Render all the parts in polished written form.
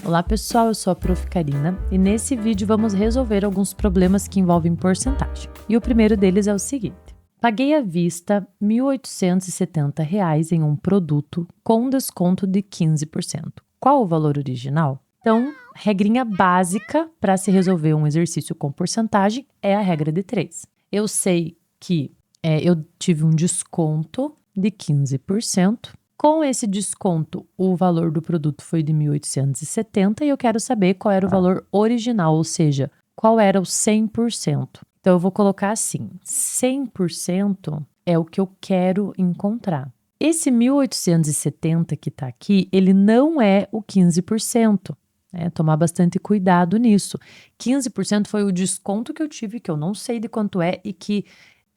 Olá pessoal, eu sou a Prof. Karina e nesse vídeo vamos resolver alguns problemas que envolvem porcentagem. E o primeiro deles é o seguinte: paguei à vista R$ 1.870 em um produto com desconto de 15%. Qual o valor original? Então, regrinha básica para se resolver um exercício com porcentagem é a regra de 3. Eu sei que eu tive um desconto de 15%. Com esse desconto, o valor do produto foi de 1.870 e eu quero saber qual era o valor original, ou seja, qual era o 100%. Então, eu vou colocar assim, 100% é o que eu quero encontrar. Esse 1.870 que está aqui, ele não é o 15%. Tomar bastante cuidado nisso. 15% foi o desconto que eu tive, que eu não sei de quanto é, e que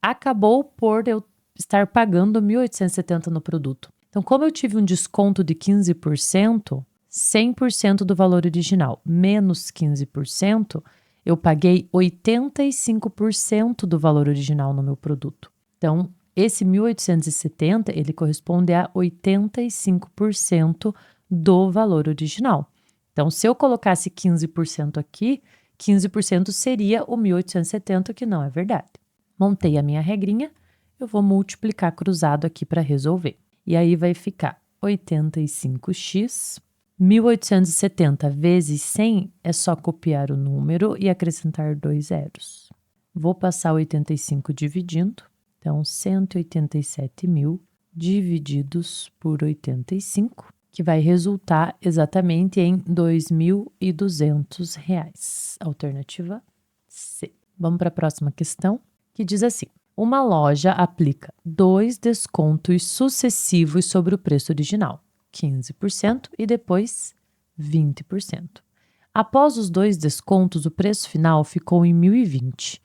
acabou por eu estar pagando 1.870 no produto. Então, como eu tive um desconto de 15%, 100% do valor original menos 15%, eu paguei 85% do valor original no meu produto. Então, esse 1.870, ele corresponde a 85% do valor original. Então, se eu colocasse 15% aqui, 15% seria o 1.870, que não é verdade. Montei a minha regrinha, eu vou multiplicar cruzado aqui para resolver. E aí vai ficar 85x, 1.870 vezes 100 é só copiar o número e acrescentar 2 zeros. Vou passar 85 dividindo, então 187.000 divididos por 85, que vai resultar exatamente em R$ 2.200. Alternativa C. Vamos para a próxima questão, que diz assim: uma loja aplica 2 descontos sucessivos sobre o preço original, 15% e depois 20%. Após os 2 descontos, o preço final ficou em 1.020.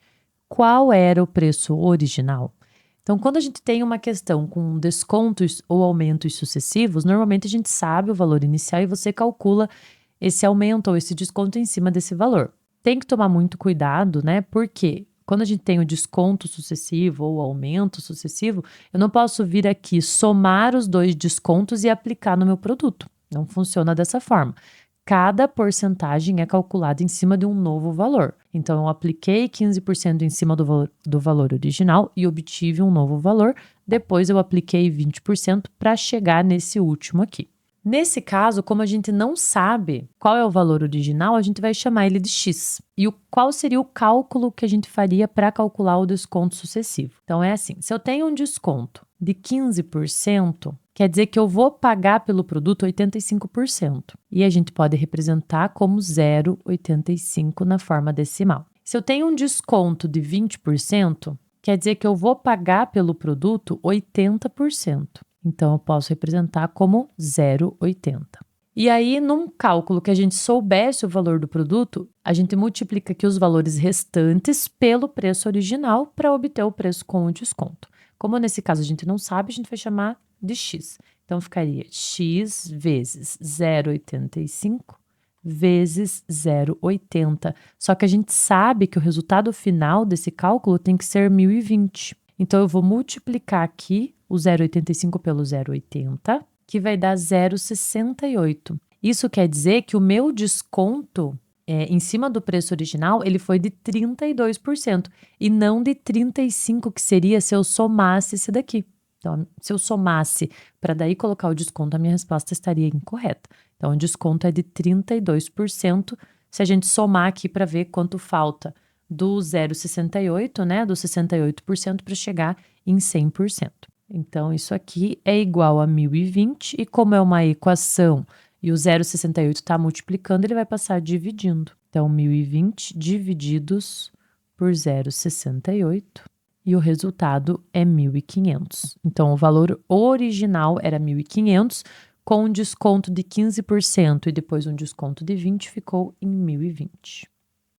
Qual era o preço original? Então, quando a gente tem uma questão com descontos ou aumentos sucessivos, normalmente a gente sabe o valor inicial e você calcula esse aumento ou esse desconto em cima desse valor. Tem que tomar muito cuidado, né? Porque quando a gente tem o desconto sucessivo ou aumento sucessivo, eu não posso vir aqui somar os 2 descontos e aplicar no meu produto. Não funciona dessa forma. Cada porcentagem é calculada em cima de um novo valor. Então, eu apliquei 15% em cima do valor original e obtive um novo valor. Depois, eu apliquei 20% para chegar nesse último aqui. Nesse caso, como a gente não sabe qual é o valor original, a gente vai chamar ele de X. E qual seria o cálculo que a gente faria para calcular o desconto sucessivo? Então, é assim, se eu tenho um desconto de 15%, quer dizer que eu vou pagar pelo produto 85%. E a gente pode representar como 0,85 na forma decimal. Se eu tenho um desconto de 20%, quer dizer que eu vou pagar pelo produto 80%. Então, eu posso representar como 0,80. E aí, num cálculo que a gente soubesse o valor do produto, a gente multiplica aqui os valores restantes pelo preço original para obter o preço com o desconto. Como nesse caso a gente não sabe, a gente vai chamar de X. Então, ficaria X vezes 0,85 vezes 0,80. Só que a gente sabe que o resultado final desse cálculo tem que ser 1.020. Então, eu vou multiplicar aqui o 0,85 pelo 0,80, que vai dar 0,68. Isso quer dizer que o meu desconto em cima do preço original, ele foi de 32% e não de 35%, que seria se eu somasse esse daqui. Então, se eu somasse para daí colocar o desconto, a minha resposta estaria incorreta. Então, o desconto é de 32%. Se a gente somar aqui para ver quanto falta do 0,68, né, do 68% para chegar em 100%. Então, isso aqui é igual a 1.020 e como é uma equação e o 0,68 está multiplicando, ele vai passar dividindo. Então, 1.020 divididos por 0,68 e o resultado é 1.500. Então, o valor original era 1.500, com um desconto de 15% e depois um desconto de 20%, ficou em 1.020.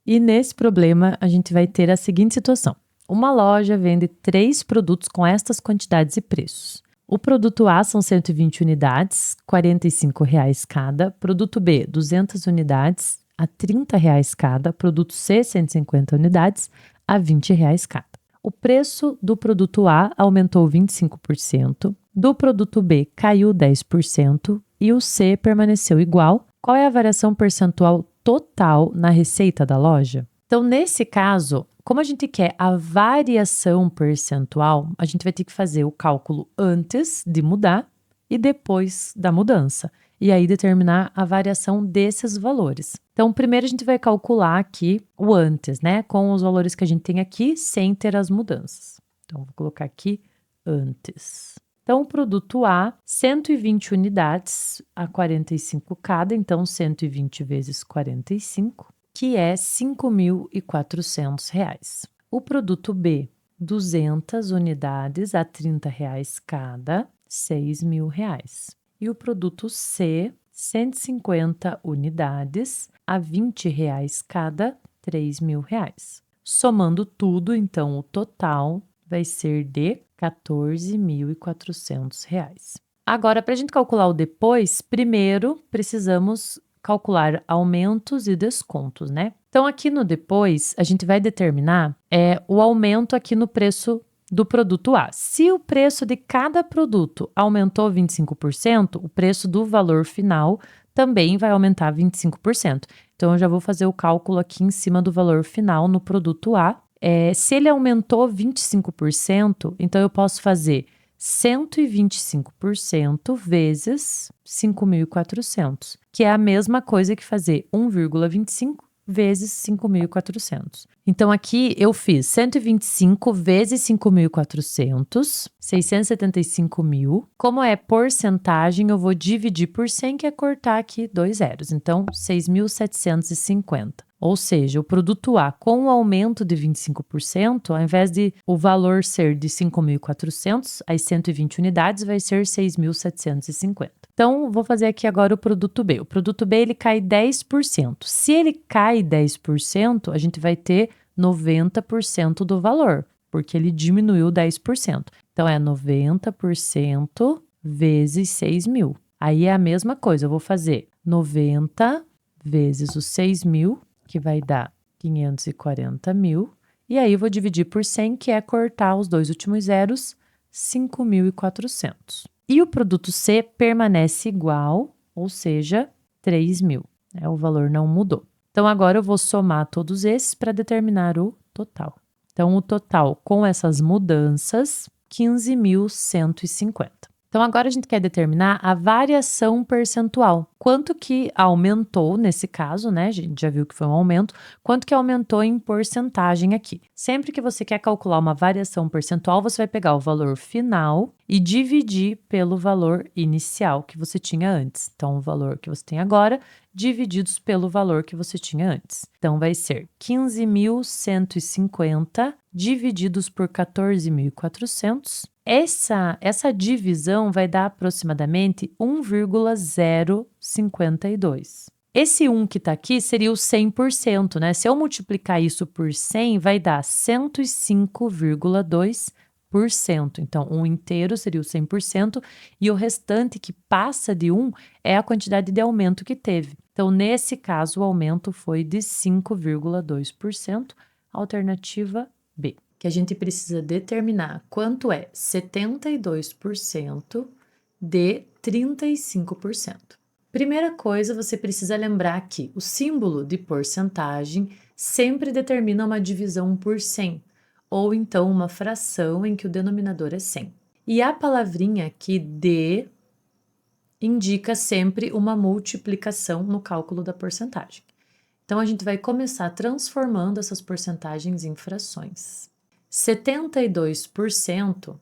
E nesse problema, a gente vai ter a seguinte situação. Uma loja vende 3 produtos com estas quantidades e preços. O produto A são 120 unidades, R$ 45,00 cada. Produto B, 200 unidades, a R$ 30,00 cada. Produto C, 150 unidades, a R$ 20,00 cada. O preço do produto A aumentou 25%, do produto B caiu 10% e o C permaneceu igual, qual é a variação percentual total na receita da loja? Então, nesse caso, como a gente quer a variação percentual, a gente vai ter que fazer o cálculo antes de mudar e depois da mudança. E aí determinar a variação desses valores. Então, primeiro a gente vai calcular aqui o antes, né? Com os valores que a gente tem aqui, sem ter as mudanças. Então, vou colocar aqui antes. Então, o produto A, 120 unidades a 45 cada, então 120 vezes 45, que é R$ 5.400. O produto B, 200 unidades a R$ 30 cada, R$ 6.000. E o produto C, 150 unidades a R$ 20 cada, R$ 3.000. Somando tudo, então, o total vai ser de R$ 14.400. Agora, para a gente calcular o depois, primeiro precisamos calcular aumentos e descontos, né? Então, aqui no depois, a gente vai determinar o aumento aqui no preço do produto A. Se o preço de cada produto aumentou 25%, o preço do valor final também vai aumentar 25%. Então, eu já vou fazer o cálculo aqui em cima do valor final no produto A. Se ele aumentou 25%, então eu posso fazer 125% vezes 5.400, que é a mesma coisa que fazer 1,25 vezes 5.400. Então, aqui eu fiz 125 vezes 5.400, 675.000. Como é porcentagem, eu vou dividir por 100, que é cortar aqui 2 zeros. Então, 6.750. Ou seja, o produto A com o aumento de 25%, ao invés de o valor ser de 5.400, as 120 unidades vai ser 6.750. Então, vou fazer aqui agora o produto B. O produto B, ele cai 10%. Se ele cai 10%, a gente vai ter 90% do valor, porque ele diminuiu 10%. Então, é 90% vezes 6.000. Aí é a mesma coisa, eu vou fazer 90 vezes os 6.000, que vai dar 540.000. E aí, eu vou dividir por 100, que é cortar os dois últimos zeros, 5.400. E o produto C permanece igual, ou seja, 3.000. O valor não mudou. Então, agora eu vou somar todos esses para determinar o total. Então, o total com essas mudanças, 15.150. Então, agora a gente quer determinar a variação percentual. Quanto que aumentou nesse caso, né? A gente já viu que foi um aumento. Quanto que aumentou em porcentagem aqui? Sempre que você quer calcular uma variação percentual, você vai pegar o valor final e dividir pelo valor inicial que você tinha antes. Então, o valor que você tem agora, divididos pelo valor que você tinha antes. Então, vai ser 15.150 divididos por 14.400. Essa divisão vai dar aproximadamente 1,052. Esse 1 que está aqui seria o 100%, né? Se eu multiplicar isso por 100, vai dar 105,2%. Então, 1 inteiro seria o 100%, e o restante que passa de 1 é a quantidade de aumento que teve. Então, nesse caso, o aumento foi de 5,2%, alternativa B. Que a gente precisa determinar quanto é 72% de 35%. Primeira coisa, você precisa lembrar que o símbolo de porcentagem sempre determina uma divisão por 100, ou então uma fração em que o denominador é 100. E a palavrinha aqui de indica sempre uma multiplicação no cálculo da porcentagem. Então, a gente vai começar transformando essas porcentagens em frações. 72%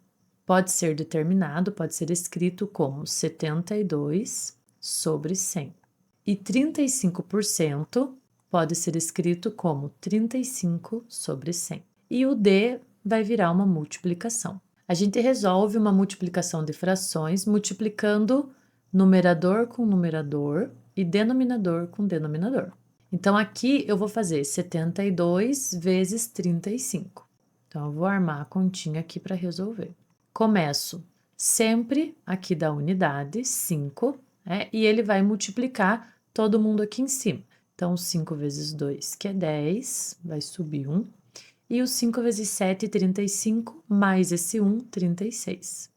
pode ser determinado, pode ser escrito como 72 sobre 100. E 35% pode ser escrito como 35 sobre 100. E o D vai virar uma multiplicação. A gente resolve uma multiplicação de frações multiplicando numerador com numerador e denominador com denominador. Então, aqui eu vou fazer 72 vezes 35. Então, eu vou armar a continha aqui para resolver. Começo sempre aqui da unidade, 5, e ele vai multiplicar todo mundo aqui em cima. Então, 5 vezes 2, que é 10, vai subir 1. E o 5 vezes 7, 35, mais esse 1, 36.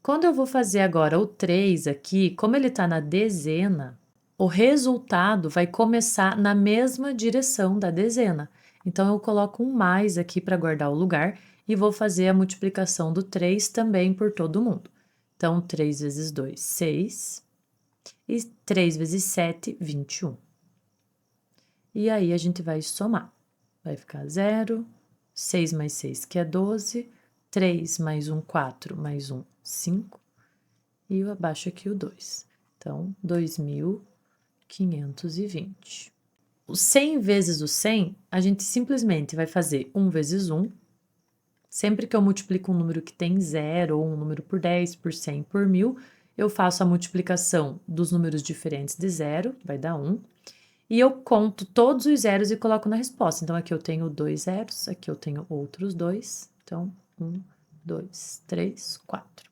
Quando eu vou fazer agora o 3 aqui, como ele está na dezena, o resultado vai começar na mesma direção da dezena. Então, eu coloco um mais aqui para guardar o lugar e vou fazer a multiplicação do 3 também por todo mundo. Então, 3 vezes 2, 6. E 3 vezes 7, 21. E aí, a gente vai somar. Vai ficar 0, 6 mais 6, que é 12, 3 mais 1, 4, mais 1, 5. E eu abaixo aqui o 2. Então, 2.520. O 100 vezes o 100, a gente simplesmente vai fazer 1 vezes 1. Sempre que eu multiplico um número que tem 0, ou um número por 10, por 100, por 1000, eu faço a multiplicação dos números diferentes de 0, vai dar 1. E eu conto todos os zeros e coloco na resposta. Então, aqui eu tenho 2 zeros, aqui eu tenho outros 2. Então, 1, 2, 3, 4.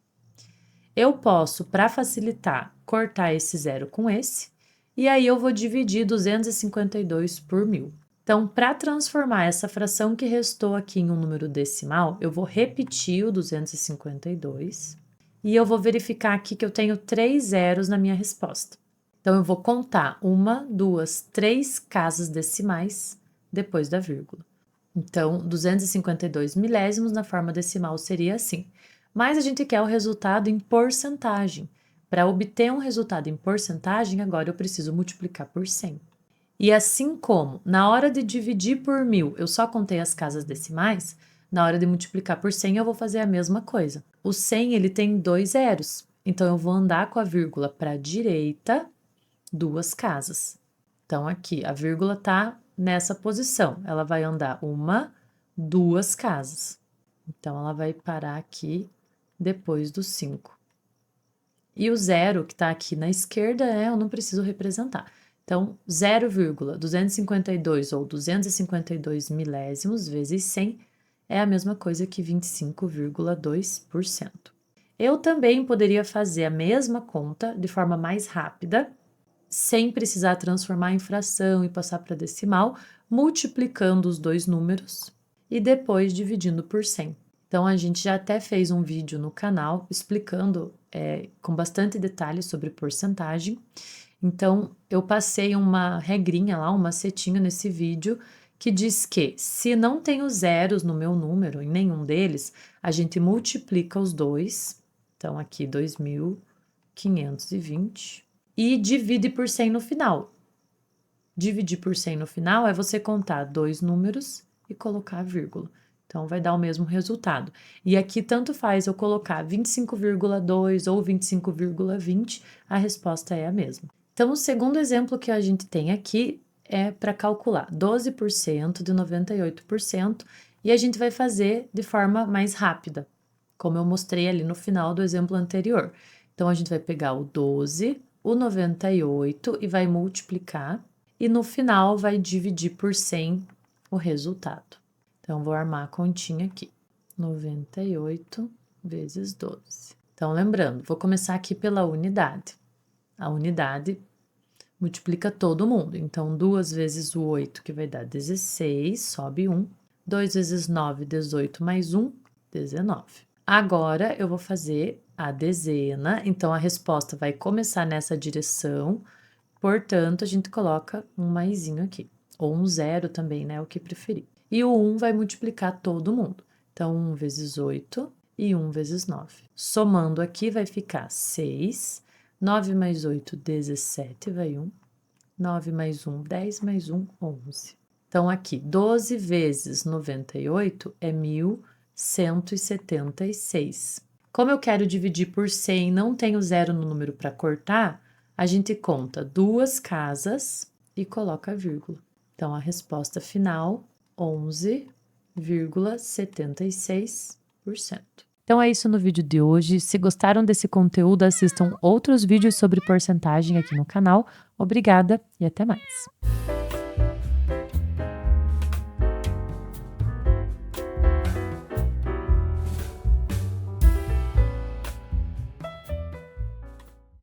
Eu posso, para facilitar, cortar esse zero com esse. E aí, eu vou dividir 252 por 1000. Então, para transformar essa fração que restou aqui em um número decimal, eu vou repetir o 252 e eu vou verificar aqui que eu tenho 3 zeros na minha resposta. Então, eu vou contar 1, 2, 3 casas decimais depois da vírgula. Então, 252 milésimos na forma decimal seria assim. Mas a gente quer o resultado em porcentagem. Para obter um resultado em porcentagem, agora eu preciso multiplicar por 100. E assim como na hora de dividir por 1000 eu só contei as casas decimais, na hora de multiplicar por 100 eu vou fazer a mesma coisa. O 100 ele tem 2 zeros, então eu vou andar com a vírgula para a direita 2 casas. Então aqui a vírgula está nessa posição, ela vai andar 1, 2 casas. Então ela vai parar aqui depois do 5. E o zero que está aqui na esquerda eu não preciso representar. Então, 0,252 ou 252 milésimos vezes 100 é a mesma coisa que 25,2%. Eu também poderia fazer a mesma conta de forma mais rápida, sem precisar transformar em fração e passar para decimal, multiplicando os dois números e depois dividindo por 100. Então, a gente já até fez um vídeo no canal explicando com bastante detalhe sobre porcentagem. Então, eu passei uma regrinha lá, uma setinha nesse vídeo, que diz que se não tem os zeros no meu número, em nenhum deles, a gente multiplica os dois. Então, aqui 2.520 e divide por 100 no final. Dividir por 100 no final é você contar dois números e colocar a vírgula. Então, vai dar o mesmo resultado. E aqui, tanto faz eu colocar 25,2 ou 25,20, a resposta é a mesma. Então, o segundo exemplo que a gente tem aqui é para calcular 12% de 98% e a gente vai fazer de forma mais rápida, como eu mostrei ali no final do exemplo anterior. Então, a gente vai pegar o 12, o 98 e vai multiplicar e no final vai dividir por 100 o resultado. Então, vou armar a continha aqui, 98 vezes 12. Então, lembrando, vou começar aqui pela unidade. A unidade multiplica todo mundo. Então, 2 vezes o 8, que vai dar 16, sobe 1. 2 vezes 9, 18, mais 1, 19. Agora, eu vou fazer a dezena. Então, a resposta vai começar nessa direção. Portanto, a gente coloca um maisinho aqui. Ou um zero também, né? O que preferir. E o 1 vai multiplicar todo mundo. Então, 1 vezes 8 e 1 vezes 9. Somando aqui, vai ficar 6. 9 mais 8, 17, vai 1. 9 mais 1, 10 mais 1, 11. Então, aqui, 12 vezes 98 é 1.176. Como eu quero dividir por 100 e não tenho zero no número para cortar, a gente conta duas casas e coloca a vírgula. Então, a resposta final, 11,76%. Então é isso no vídeo de hoje. Se gostaram desse conteúdo, assistam outros vídeos sobre porcentagem aqui no canal. Obrigada e até mais!